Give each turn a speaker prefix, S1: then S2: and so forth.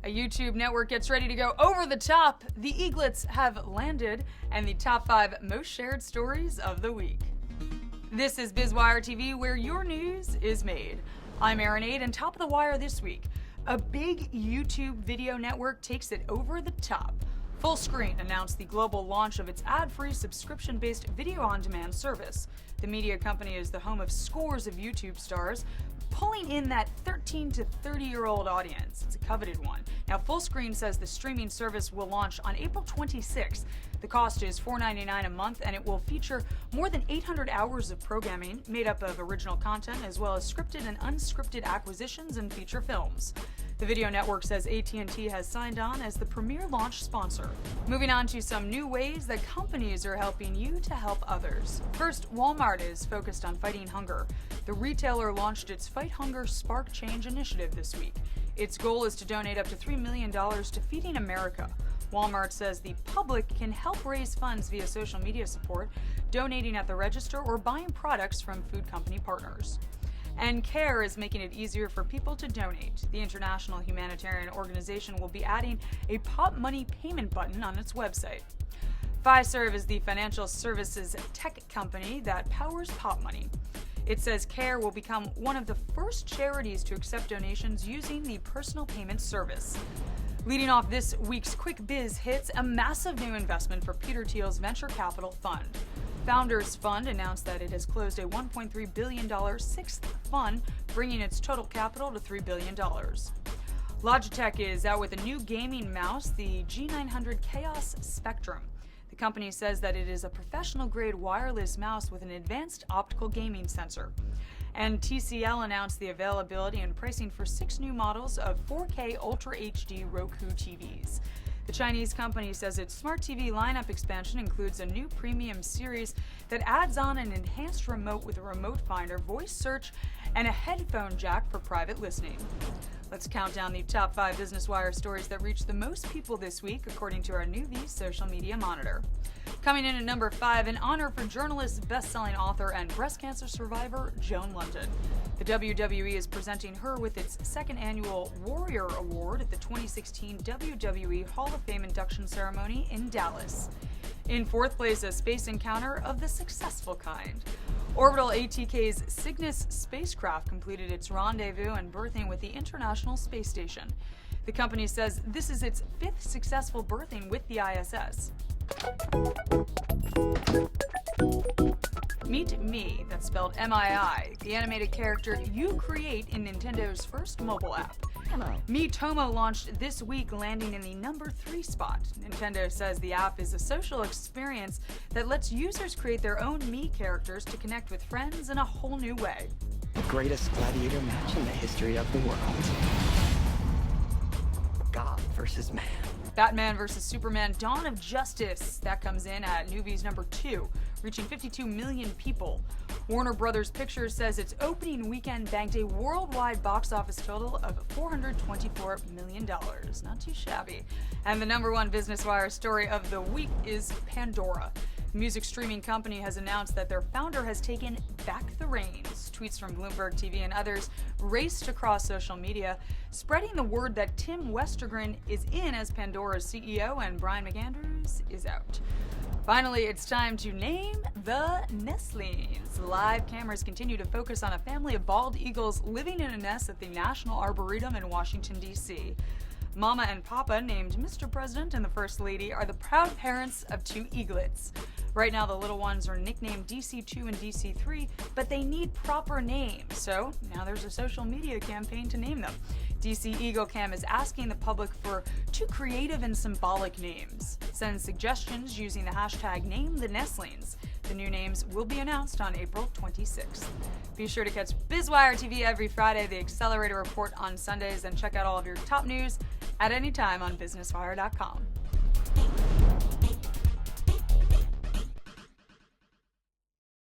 S1: A YouTube network gets ready to go over the top. The eaglets have landed, and the top 5 most shared stories of the week. This is BizWireTV, where your news is made. I'm Erin Ade, and top of the wire this week. A big YouTube video network takes it over the top. Fullscreen announced the global launch of its ad-free subscription-based video-on-demand service. The media company is the home of scores of YouTube stars, pulling in that 13 to 30-year-old audience. It's a coveted one. Now, Fullscreen says the streaming service will launch on April 26th. The cost is $4.99 a month, and it will feature more than 800 hours of programming made up of original content as well as scripted and unscripted acquisitions and feature films. The video network says AT&T has signed on as the premier launch sponsor. Moving on to some new ways that companies are helping you to help others. First, Walmart is focused on fighting hunger. The retailer launched its Fight Hunger Spark Change initiative this week. Its goal is to donate up to $3 million to Feeding America. Walmart says the public can help raise funds via social media support, donating at the register, or buying products from food company partners. And CARE is making it easier for people to donate. The international humanitarian organization will be adding a pop money payment button on its website. Fiserv is the financial services tech company that powers pop money. It says CARE will become one of the first charities to accept donations using the personal payment service. Leading off this week's Quick Biz Hits, a massive new investment for Peter Thiel's venture capital fund. Founders Fund announced that it has closed a $1.3 billion sixth fund, bringing its total capital to $3 billion. Logitech is out with a new gaming mouse, the G900 Chaos Spectrum. The company says that it is a professional-grade wireless mouse with an advanced optical gaming sensor. And TCL announced the availability and pricing for 6 new models of 4K Ultra HD Roku TVs. The Chinese company says its smart TV lineup expansion includes a new premium series that adds on an enhanced remote with a remote finder, voice search, and a headphone jack for private listening. Let's count down the top 5 BusinessWire stories that reached the most people this week, according to our Nuvi social media monitor. Coming in at number 5, an honor for journalist, best-selling author, and breast cancer survivor Joan London. The WWE is presenting her with its 2nd annual Warrior Award at the 2016 WWE Hall of Fame induction ceremony in Dallas. In 4th place, a space encounter of the successful kind. Orbital ATK's Cygnus spacecraft completed its rendezvous and berthing with the International Space Station. The company says this is its 5th successful berthing with the ISS. Meet Me, that's spelled M-I-I, the animated character you create in Nintendo's first mobile app. Miitomo launched this week, landing in the number 3 spot. Nintendo says the app is a social experience that lets users create their own Mii characters to connect with friends in a whole new way.
S2: The greatest gladiator match in the history of the world. God versus man.
S1: Batman vs. Superman Dawn of Justice. That comes in at Nuvi's number 2, reaching 52 million people. Warner Brothers Pictures says its opening weekend banked a worldwide box office total of $424 million. Not too shabby. And the number 1 BusinessWire story of the week is Pandora. The music streaming company has announced that their founder has taken back the reins. Tweets from Bloomberg TV and others raced across social media, spreading the word that Tim Westergren is in as Pandora's CEO and Brian McAndrews is out. Finally, it's time to name the nestlings. Live cameras continue to focus on a family of bald eagles living in a nest at the National Arboretum in Washington, D.C. Mama and Papa, named Mr. President and the First Lady, are the proud parents of 2 eaglets. Right now, the little ones are nicknamed DC2 and DC3, but they need proper names, so now there's a social media campaign to name them. DC Eagle Cam is asking the public for 2 creative and symbolic names. Send suggestions using the hashtag #NameTheNestlings. The new names will be announced on April 26th. Be sure to catch BizWireTV every Friday, the Accelerator Report on Sundays, and check out all of your top news at any time on BusinessWire.com.